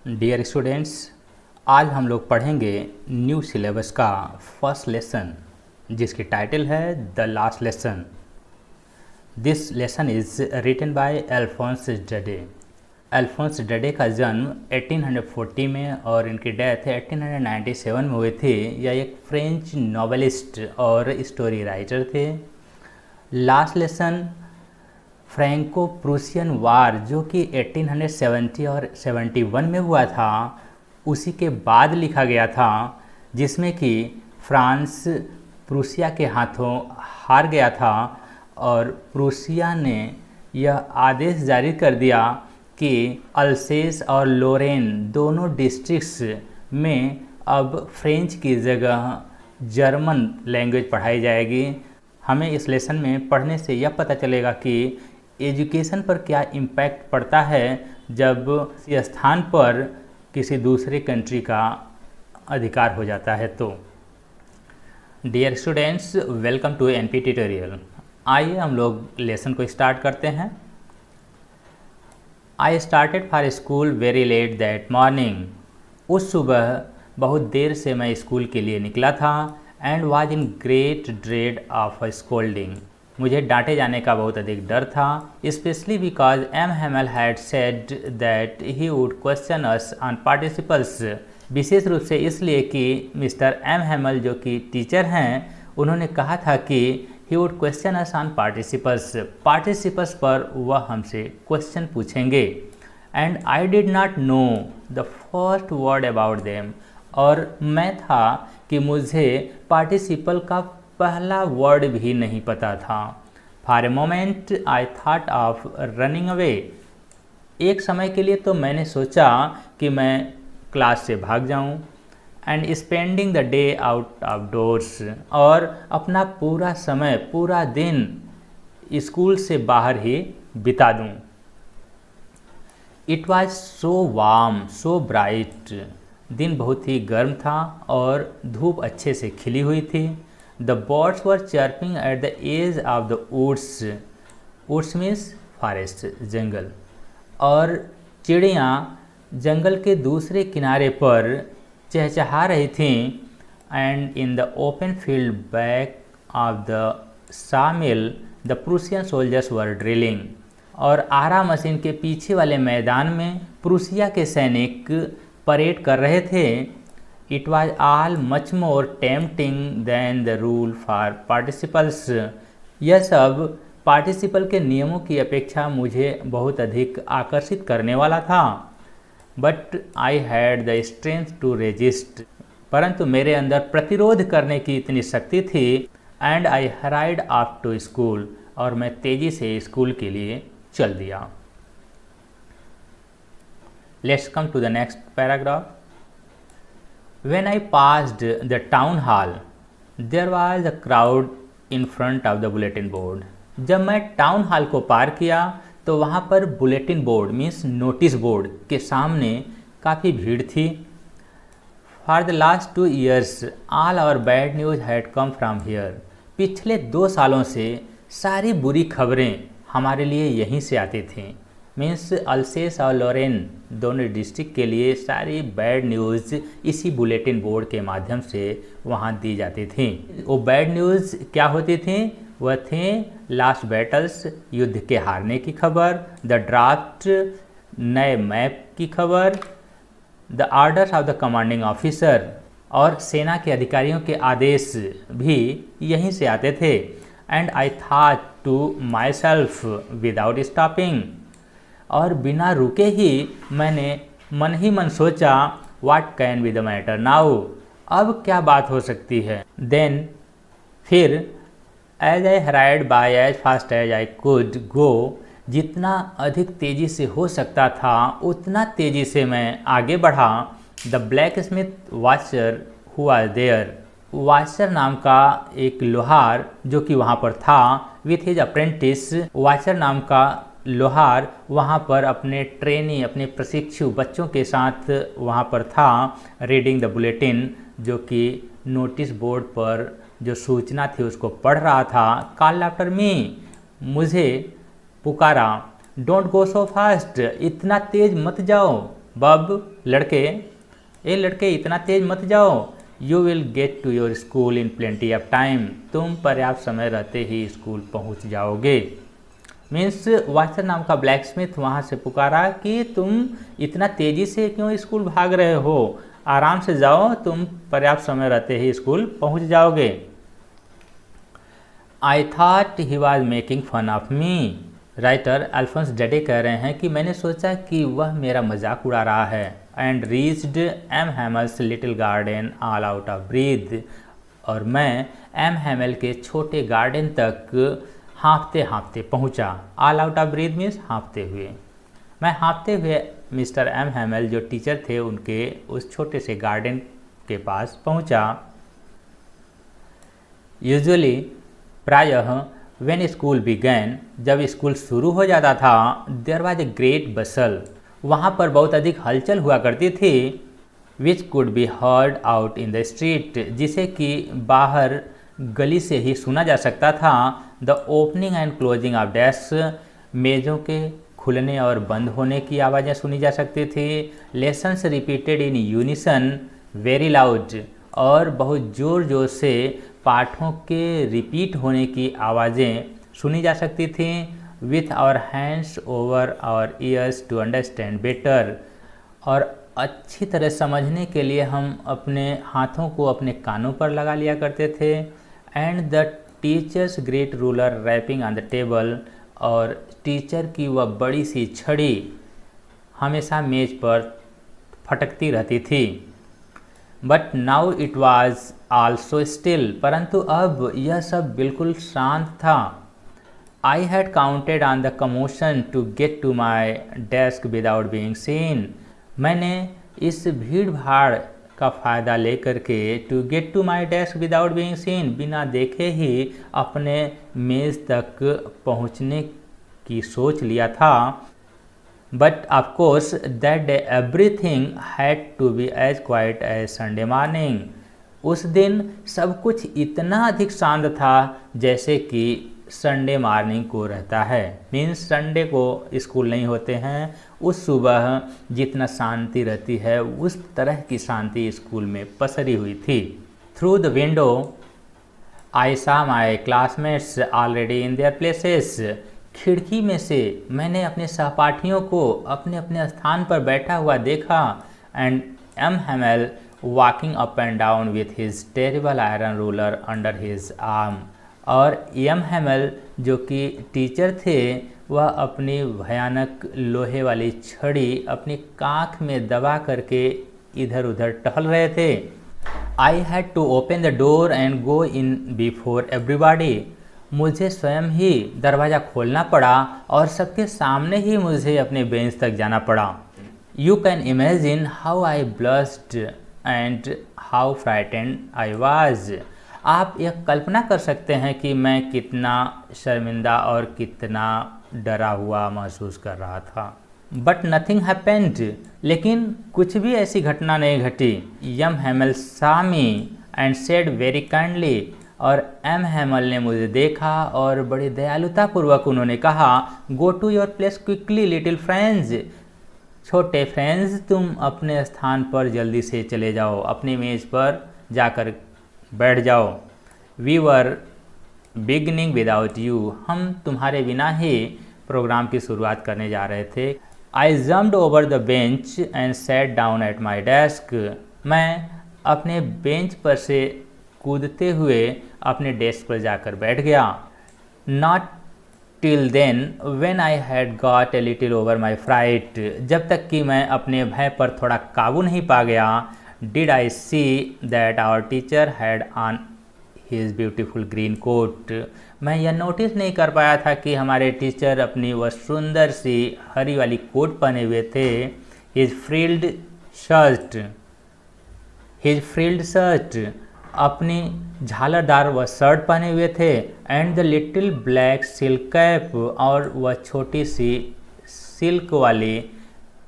Dear students, आज हम लोग पढ़ेंगे न्यू सिलेबस का फर्स्ट लेसन, जिसकी टाइटल है the last lesson. This lesson is written by Alphonse Daudet. Alphonse Daudet का जन्म 1840 में और इनकी डेथ 1897 में हुई थी। यह एक फ्रेंच नॉवेलिस्ट और स्टोरी राइटर थे। लास्ट लेसन फ्रैंको प्रूसियन वार, जो कि 1870 और 71 में हुआ था, उसी के बाद लिखा गया था, जिसमें कि फ्रांस प्रूसिया के हाथों हार गया था और प्रूसिया ने यह आदेश जारी कर दिया कि अल्सेस और लोरेन दोनों डिस्ट्रिक्ट्स में अब फ्रेंच की जगह जर्मन लैंग्वेज पढ़ाई जाएगी। हमें इस लेसन में पढ़ने से यह पता चलेगा कि एजुकेशन पर क्या इम्पैक्ट पड़ता है जब किसी स्थान पर किसी दूसरे कंट्री का अधिकार हो जाता है। तो dear students, welcome to NP tutorial. आइए हम लोग लेसन को स्टार्ट करते हैं। I started for school very late that morning. उस सुबह बहुत देर से मैं स्कूल के लिए निकला था। And was in great dread of a scolding. मुझे डांटे जाने का बहुत अधिक डर था, specially because M Hamel had said that he would question us on participles. विशेष रूप से इसलिए कि मिस्टर एम हेमल, जो कि टीचर हैं, उन्होंने कहा था कि ही would question us on participles. Participles पर वह हमसे क्वेश्चन पूछेंगे। And I did not know the first word about them. और मैं था कि मुझे पार्टिसिपल का पहला वर्ड भी नहीं पता था। For a moment I thought of running away. एक समय के लिए तो मैंने सोचा कि मैं क्लास से भाग जाऊं। And spending the day out of doors. और अपना पूरा समय, पूरा दिन स्कूल से बाहर ही बिता दूं। It was so warm, so bright. दिन बहुत ही गर्म था और धूप अच्छे से खिली हुई थी। The birds were chirping at the edge of the woods. Woods means forest, जंगल। और चिड़ियाँ जंगल के दूसरे किनारे पर चहचहा रही थीं। And in the open field back of the sawmill, the Prussian soldiers were drilling. और आरा मशीन के पीछे वाले मैदान में प्रूसिया के सैनिक परेड कर रहे थे। It was all much more tempting than the rule for participles. यह सब पार्टिसिपल के नियमों की अपेक्षा मुझे बहुत अधिक आकर्षित करने वाला था। But I had the strength to resist. परंतु मेरे अंदर प्रतिरोध करने की इतनी शक्ति थी। And I hurried off to school. और मैं तेजी से स्कूल के लिए चल दिया। Let's come to the next paragraph. When I passed the town hall, there was a crowd in front of the bulletin board. जब मैं टाउन हॉल को पार किया तो वहाँ पर bulletin board means notice board के सामने काफ़ी भीड़ थी। For the last 2 years, all our bad news had come from here. पिछले 2 सालों से सारी बुरी खबरें हमारे लिए यहीं से आती थीं। मीन्स अल्सेस और लोरेन दोनों डिस्ट्रिक्ट के लिए सारी बैड न्यूज़ इसी बुलेटिन बोर्ड के माध्यम से वहाँ दी जाती थी। वो बैड न्यूज़ क्या होती थी? वह थे लास्ट बैटल्स, युद्ध के हारने की खबर, द ड्राफ्ट, नए मैप की खबर, the orders of the commanding officer, और सेना के अधिकारियों के आदेश भी यहीं से आते थे। And I thought to myself without stopping. और बिना रुके ही मैंने मन ही मन सोचा, what can be the matter now. अब क्या बात हो सकती है। देन फिर as I hurried by as fast as I could go. जितना अधिक तेज़ी से हो सकता था उतना तेज़ी से मैं आगे बढ़ा। The black smith Wachter who was there. Wachter नाम का एक लोहार जो कि वहाँ पर था, विथ हिज अप्रेंटिस। वाचर नाम का लोहार वहाँ पर अपने ट्रेनी, अपने प्रशिक्षु बच्चों के साथ वहाँ पर था। रीडिंग द बुलेटिन, जो कि नोटिस बोर्ड पर जो सूचना थी उसको पढ़ रहा था। कॉल आफ्टर मी, मुझे पुकारा, डोंट गो सो फास्ट, इतना तेज मत जाओ। बब, लड़के, ए लड़के इतना तेज मत जाओ। You will get to your school in plenty of time, तुम पर्याप्त समय रहते ही स्कूल पहुंच जाओगे। मीन्स वाचर नाम का ब्लैक स्मिथ वहाँ से पुकारा कि तुम इतना तेज़ी से क्यों स्कूल भाग रहे हो, आराम से जाओ, तुम पर्याप्त समय रहते ही स्कूल पहुंच जाओगे। I thought he was making fun of me. Writer Alphonse Daudet कह रहे हैं कि मैंने सोचा कि वह मेरा मजाक उड़ा रहा है। And reached M Hamel's little garden all out of breath, और मैं एम हैमल के छोटे गार्डन तक हाँफते हाँफते पहुँचा। All out of breath means हाँफते हुए। मैं हाँफते हुए मिस्टर एम हैमल जो टीचर थे उनके उस छोटे से गार्डन के पास पहुँचा। यूजुअली, प्रायः व्हेन स्कूल बिगैन, जब स्कूल शुरू हो जाता था, देयर वाज ए ग्रेट बसल, वहाँ पर बहुत अधिक हलचल हुआ करती थी। Which could be heard out in the street, जिसे कि बाहर गली से ही सुना जा सकता था। The opening and closing of desk, मेज़ों के खुलने और बंद होने की आवाज़ें सुनी जा सकती थी। Lessons repeated in unison very loud, और बहुत ज़ोर ज़ोर से पाठों के रिपीट होने की आवाज़ें सुनी जा सकती थीं। With our hands over our ears to understand better, और अच्छी तरह समझने के लिए हम अपने हाथों को अपने कानों पर लगा लिया करते थे। And the teacher's great ruler rapping on the table, और टीचर की वह बड़ी सी छड़ी हमेशा मेज पर फटकती रहती थी। But now it was also still, परंतु अब यह सब बिल्कुल शांत था। I had counted on the commotion to get to my desk without being seen, मैंने इस भीड़ भाड़ का फ़ायदा लेकर के to get to my desk without being seen, बिना देखे ही अपने मेज़ तक पहुंचने की सोच लिया था। But of course that day everything had to be as quiet as Sunday morning, उस दिन सब कुछ इतना अधिक शांत था जैसे कि संडे मॉर्निंग को रहता है। मीन्स संडे को स्कूल नहीं होते हैं, उस सुबह जितना शांति रहती है उस तरह की शांति स्कूल में पसरी हुई थी। थ्रू द विंडो आई सा my classmates already in their places, खिड़की में से मैंने अपने सहपाठियों को अपने अपने स्थान पर बैठा हुआ देखा। And M Hamel walking up and down with his terrible iron ruler under his arm, और एम हैमल जो कि टीचर थे वह अपनी भयानक लोहे वाली छड़ी अपनी कांख में दबा करके इधर उधर टहल रहे थे। I had to open the door and go in before everybody, मुझे स्वयं ही दरवाज़ा खोलना पड़ा और सबके सामने ही मुझे अपने बेंच तक जाना पड़ा। You can imagine how I blessed and how frightened I was, आप यह कल्पना कर सकते हैं कि मैं कितना शर्मिंदा और कितना डरा हुआ महसूस कर रहा था। बट नथिंग हैपेंड, लेकिन कुछ भी ऐसी घटना नहीं घटी। M Hamel saw me and said very kindly, और एम हैमल ने मुझे देखा और बड़ी दयालुता पूर्वक उन्होंने कहा, go to your place quickly little friends, छोटे फ्रेंड्स तुम अपने स्थान पर जल्दी से चले जाओ, अपनी मेज़ पर जाकर बैठ जाओ। We were beginning without you, हम तुम्हारे बिना ही प्रोग्राम की शुरुआत करने जा रहे थे। आई jumped over the bench and sat down at my desk, मैं अपने बेंच पर से कूदते हुए अपने डेस्क पर जाकर बैठ गया। Not till then when I had got a little over my fright, जब तक कि मैं अपने भय पर थोड़ा काबू नहीं पा गया। Did I see that our teacher had on his beautiful green coat, मैं यह नोटिस नहीं कर पाया था कि हमारे टीचर अपनी वह सुंदर सी हरी वाली कोट पहने हुए थे। हिज फ्रिल्ड शर्ट, अपनी झालरदार वह शर्ट पहने हुए थे। And the little black silk cap, और वह छोटी सी सिल्क वाली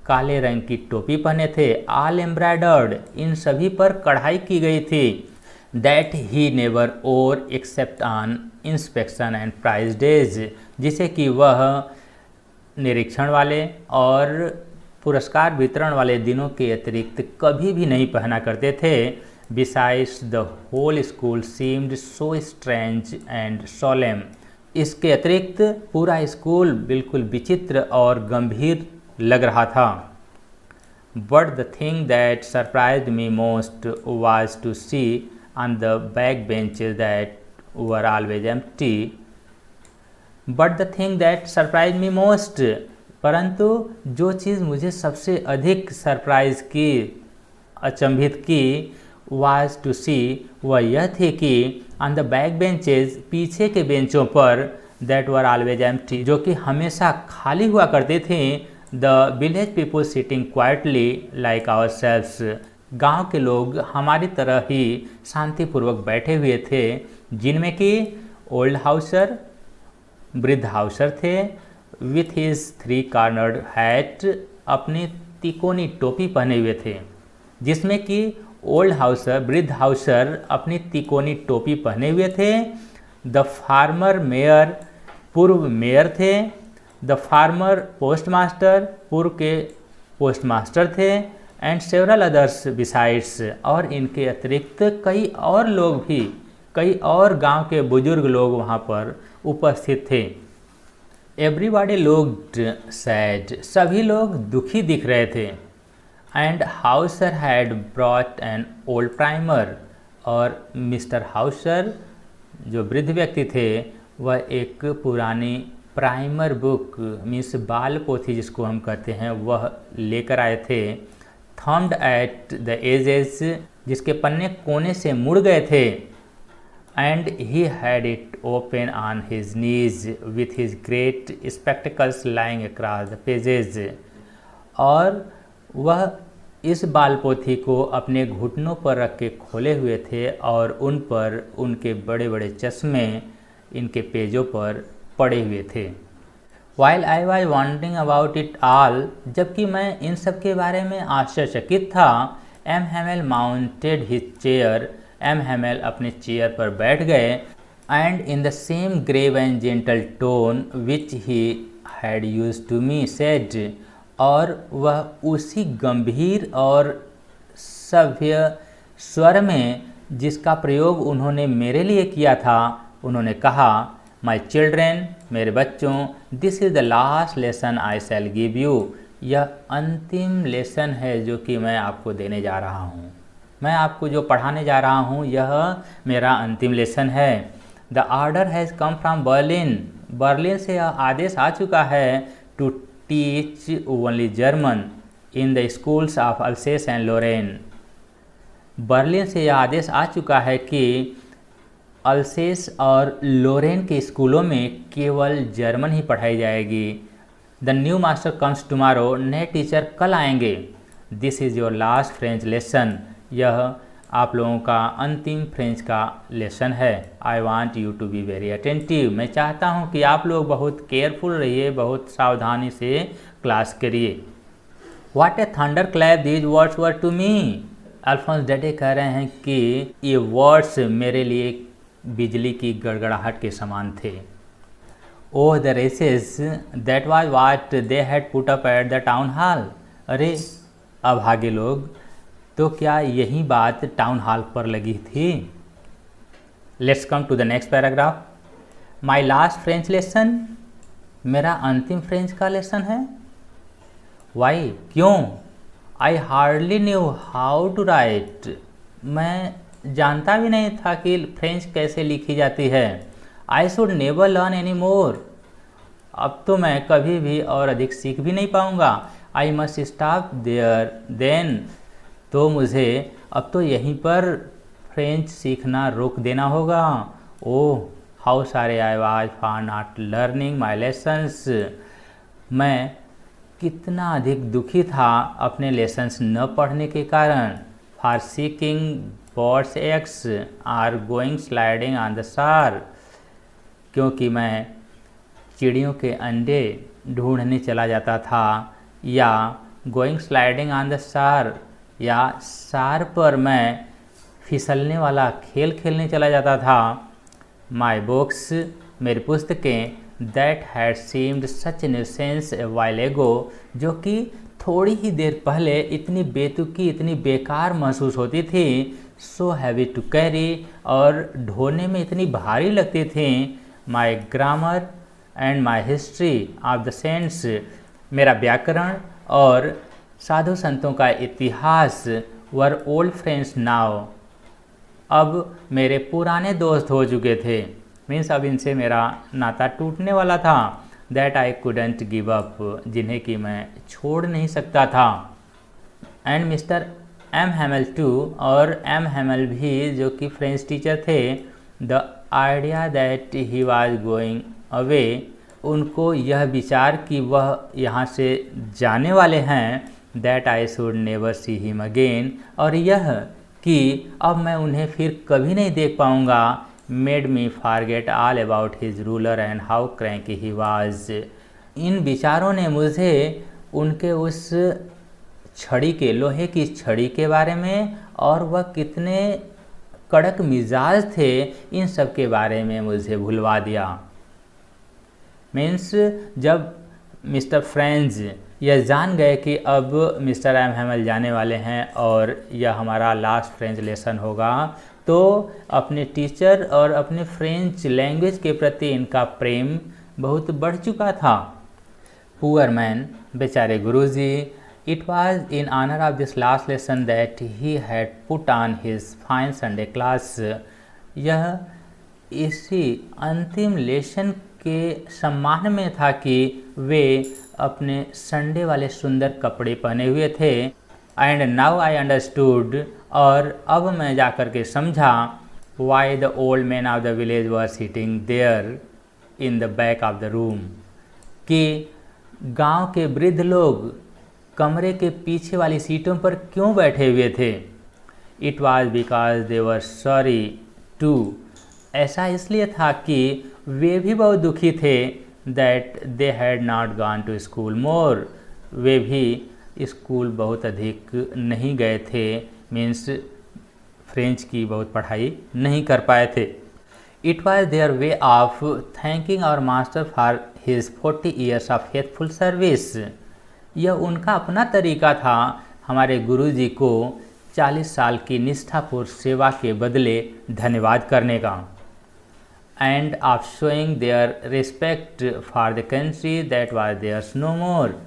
काले रंग की टोपी पहने थे। ऑल एम्ब्रॉयडर्ड, इन सभी पर कढ़ाई की गई थी। That he never wore except on inspection and prize days, जिसे कि वह निरीक्षण वाले और पुरस्कार वितरण वाले दिनों के अतिरिक्त कभी भी नहीं पहना करते थे। Besides the whole school seemed so strange and solemn. इसके अतिरिक्त पूरा स्कूल बिल्कुल विचित्र और गंभीर लग रहा था। But the thing that surprised me most was to see on the back benches that were always empty. But the thing that surprised me most, परंतु जो चीज़ मुझे सबसे अधिक सरप्राइज की, अचंभित की, was to see, वह यह थी कि on the back benches, पीछे के बेंचों पर, that were always empty, जो कि हमेशा खाली हुआ करते थे, the village people sitting quietly like ourselves, गांव के लोग हमारी तरह ही शांतिपूर्वक बैठे हुए थे, जिनमें कि ओल्ड हाउसर, वृद्ध हाउसर थे, विथ हिज 3 कॉर्नर्ड हैट, अपनी तिकोनी टोपी पहने हुए थे, जिसमें कि ओल्ड हाउसर, वृद्ध हाउसर अपनी तिकोनी टोपी पहने हुए थे। द फार्मर मेयर, पूर्व मेयर थे। द फार्मर पोस्टमास्टर, पूर्व के पोस्टमास्टर थे। एंड सेवरल अदर्स बिसाइड्स, और इनके अतिरिक्त कई और लोग भी, कई और गांव के बुजुर्ग लोग वहां पर उपस्थित थे। एवरीबॉडी लुक्ड सैड, सभी लोग दुखी दिख रहे थे। And Hauser had brought an old primer, और मिस्टर हाउसर जो वृद्ध व्यक्ति थे वह एक पुरानी प्राइमर बुक, मीन्स बाल पोथी जिसको हम कहते हैं, वह लेकर आए थे। थम्ड एट द एजेस, जिसके पन्ने कोने से मुड़ गए थे। And he had it open on his knees with his great spectacles lying across the pages, और वह इस बाल पोथी को अपने घुटनों पर रख के खोले हुए थे और उन पर उनके बड़े बड़े चश्मे इनके पेजों पर पड़े हुए थे। While I was wondering about it all, जबकि मैं इन सब के बारे में आश्चर्यचकित था, M Hamel mounted his chair, M Hamel अपने चेयर पर बैठ गए। And in the same grave and gentle tone which he had used to me said, और वह उसी गंभीर और सभ्य स्वर में जिसका प्रयोग उन्होंने मेरे लिए किया था, उन्होंने कहा, माई चिल्ड्रेन, मेरे बच्चों, this is the last lesson I shell give you, यह अंतिम लेसन है जो कि मैं आपको देने जा रहा हूँ। मैं आपको जो पढ़ाने जा रहा हूँ यह मेरा अंतिम लेसन है। The order has come from Berlin, Berlin से यह आदेश आ चुका है, to teach only German in the schools of Alsace and Lorraine. Berlin से यह आदेश आ चुका है कि अल्सेस और लोरेन के स्कूलों में केवल जर्मन ही पढ़ाई जाएगी। The new master comes tomorrow, नए टीचर कल आएंगे। This is your last French lesson, यह आप लोगों का अंतिम फ्रेंच का लेसन है। I want you to be very attentive, मैं चाहता हूँ कि आप लोग बहुत केयरफुल रहिए, बहुत सावधानी से क्लास करिए। What a thunderclap these words were to me, Alphonse Daudet कह रहे हैं कि ये वर्ड्स मेरे लिए बिजली की गड़गड़ाहट के समान थे। Oh the wretches, that was what they had put up at the town hall, अरे अभागे लोग, तो क्या यही बात टाउन हॉल पर लगी थी। Let's come to the next paragraph. My last French lesson, मेरा अंतिम फ्रेंच का लेसन है। वाई, क्यों। I hardly knew how to write, मैं जानता भी नहीं था कि फ्रेंच कैसे लिखी जाती है। I should never learn any more, अब तो मैं कभी भी और अधिक सीख भी नहीं पाऊँगा। I must stop there then, तो मुझे अब तो यहीं पर फ्रेंच सीखना रोक देना होगा। ओह हाउ सारे I was for not learning my lessons, मैं कितना अधिक दुखी था अपने लेसन्स न पढ़ने के कारण। For seeking birds' eggs are going sliding on the Saar, क्योंकि मैं चिड़ियों के अंडे ढूंढने चला जाता था, या गोइंग स्लाइडिंग ऑन द शार, या शार पर मैं फिसलने वाला खेल खेलने चला जाता था। माई बुक्स, मेरी पुस्तकें, that had seemed such innocence a while एगो, जो कि थोड़ी ही देर पहले इतनी बेतुकी, इतनी बेकार महसूस होती थी। सो हैवी टू कैरी, और ढोने में इतनी भारी लगती थी। My grammar and my history of the saints, मेरा व्याकरण और साधु संतों का इतिहास वर ओल्ड फ्रेंड्स नाउ, अब मेरे पुराने दोस्त हो चुके थे। मीन्स अब इनसे मेरा नाता टूटने वाला था। That I couldn't give up, जिन्हें कि मैं छोड़ नहीं सकता था। And mister M Hamel too, और एम हैमल भी जो कि फ्रेंच टीचर थे, the idea that he was going away, उनको यह विचार कि वह यहाँ से जाने वाले हैं, that I should never see him again, और यह कि अब मैं उन्हें फिर कभी नहीं देख पाऊँगा, made me forget all about his ruler and how cranky he was. इन विचारों ने मुझे उनके उस छड़ी के, लोहे की छड़ी के बारे में, और वह कितने कड़क मिजाज थे, इन सब के बारे में मुझे भुलवा दिया। मीन्स जब मिस्टर फ्रेंच यह जान गए कि अब मिस्टर एम हैमल जाने वाले हैं और यह हमारा लास्ट फ्रेंच लेसन होगा, तो अपने टीचर और अपने फ्रेंच लैंग्वेज के प्रति इनका प्रेम बहुत बढ़ चुका था। पुअर मैन, बेचारे गुरुजी, it was in honour of this last lesson that he had put on his fine Sunday clothes. यह इसी अंतिम लेसन के सम्मान में था कि वे अपने संडे वाले सुंदर कपड़े पहने हुए थे। एंड नाउ आई अंडरस्टूड, और अब मैं जाकर के समझा, why the old man of the village were sitting there in the back of the room, कि गांव के वृद्ध लोग कमरे के पीछे वाली सीटों पर क्यों बैठे हुए थे। It was because they were sorry too, ऐसा इसलिए था कि वे भी बहुत दुखी थे, that they had not gone to school more, वे भी स्कूल बहुत अधिक नहीं गए थे, मीन्स फ्रेंच की बहुत पढ़ाई नहीं कर पाए थे। It was their way of thanking our master for his 40 years of faithful service, यह उनका अपना तरीका था हमारे गुरुजी को 40 साल की निष्ठापूर्ण सेवा के बदले धन्यवाद करने का। And of showing their respect for the country that was theirs no more,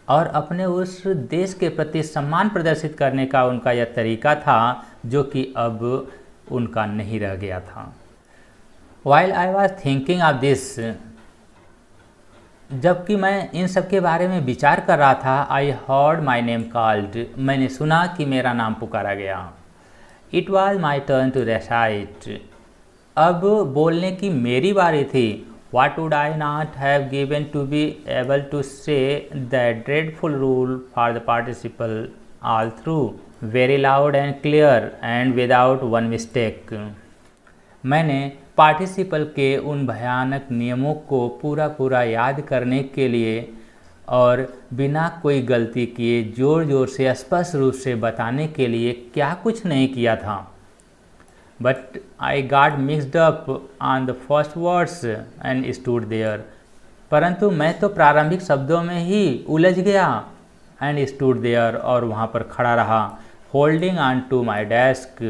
और अपने उस देश के प्रति सम्मान प्रदर्शित करने का उनका यह तरीका था जो कि अब उनका नहीं रह गया था। While I was thinking of this, जबकि मैं इन सब के बारे में विचार कर रहा था, I heard my name called, मैंने सुना कि मेरा नाम पुकारा गया। It was my turn to recite, अब बोलने की मेरी बारी थी। What would I not have given to be able to say that dreadful rule for the participle all through, very loud and clear and without one mistake। मैंने participle के उन भयानक नियमों को पूरा याद करने के लिए और बिना कोई गलती किए जोर जोर से स्पष्ट रूप से बताने के लिए क्या कुछ नहीं किया था। But I got mixed up on the first words and stood there, परंतु मैं तो प्रारंभिक शब्दों में ही उलझ गया। and stood there, और वहाँ पर खड़ा रहा। holding on to my desk,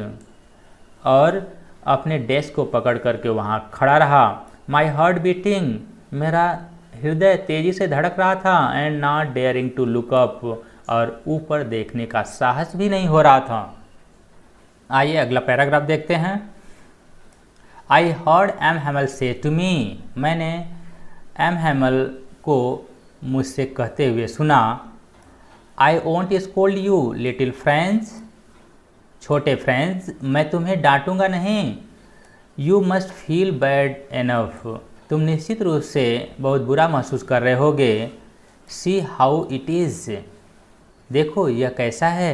और अपने डेस्क को पकड़ करके वहाँ खड़ा रहा। my heart beating, मेरा हृदय तेज़ी से धड़क रहा था। and not daring to look up, और ऊपर देखने का साहस भी नहीं हो रहा था। आइए अगला पैराग्राफ देखते हैं। आई हर्ड एम हैमल से टू मी, मैंने एम हैमल को मुझसे कहते हुए सुना। I won't scold you little French, छोटे फ्रेंच, मैं तुम्हें डांटूंगा नहीं। You must feel bad enough, तुम निश्चित रूप से बहुत बुरा महसूस कर रहे होगे। सी हाउ इट इज़, देखो यह कैसा है।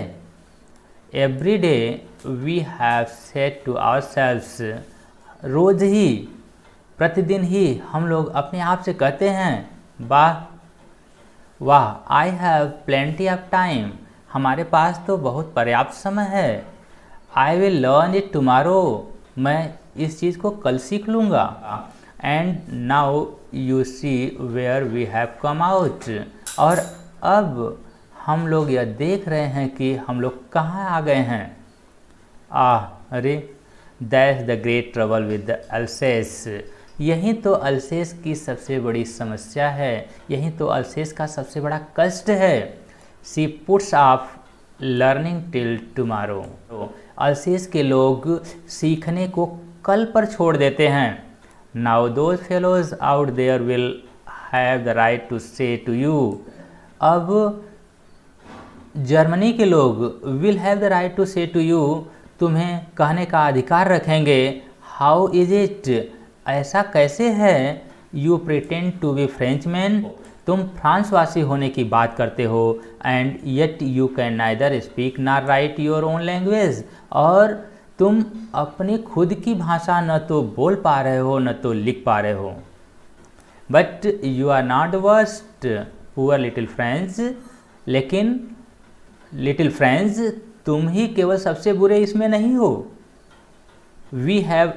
Every day we have said to ourselves, रोज़ ही, प्रतिदिन ही हम लोग अपने आप से कहते हैं, वाह वाह, I have plenty of time, हमारे पास तो बहुत पर्याप्त समय है। I will learn it tomorrow, मैं इस चीज़ को कल सीख लूँगा। And now you see where we have come out. और अब हम लोग यह देख रहे हैं कि हम लोग कहाँ आ गए हैं। अरे that's the great trouble with the अल्सेस। यही तो अल्सेस की सबसे बड़ी समस्या है, यही तो अल्सेस का सबसे बड़ा कष्ट है। She puts off learning till tomorrow. Alsace के लोग सीखने को कल पर छोड़ देते हैं। Now those fellows out there will have the right to say to you. अब जर्मनी के लोग will have the right to say to you, तुम्हें कहने का अधिकार रखेंगे। हाउ इज इट, ऐसा कैसे है। You pretend to be Frenchman, तुम फ्रांसवासी होने की बात करते हो। And yet you can neither speak nor write your own language, और तुम अपनी खुद की भाषा न तो बोल पा रहे हो न तो लिख पा रहे हो। But you are not worst poor little French, लेकिन लिटिल फ्रेंच तुम ही केवल सबसे बुरे इसमें नहीं हो। We have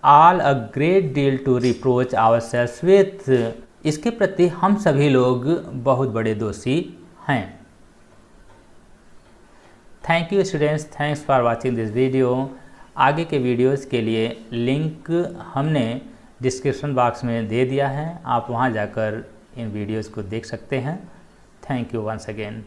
all a great deal to reproach ourselves with, इसके प्रति हम सभी लोग बहुत बड़े दोषी हैं। Thank you students, thanks for watching this video. आगे के वीडियोस के लिए लिंक हमने डिस्क्रिप्शन बॉक्स में दे दिया है, आप वहां जाकर इन वीडियोस को देख सकते हैं। Thank you once again.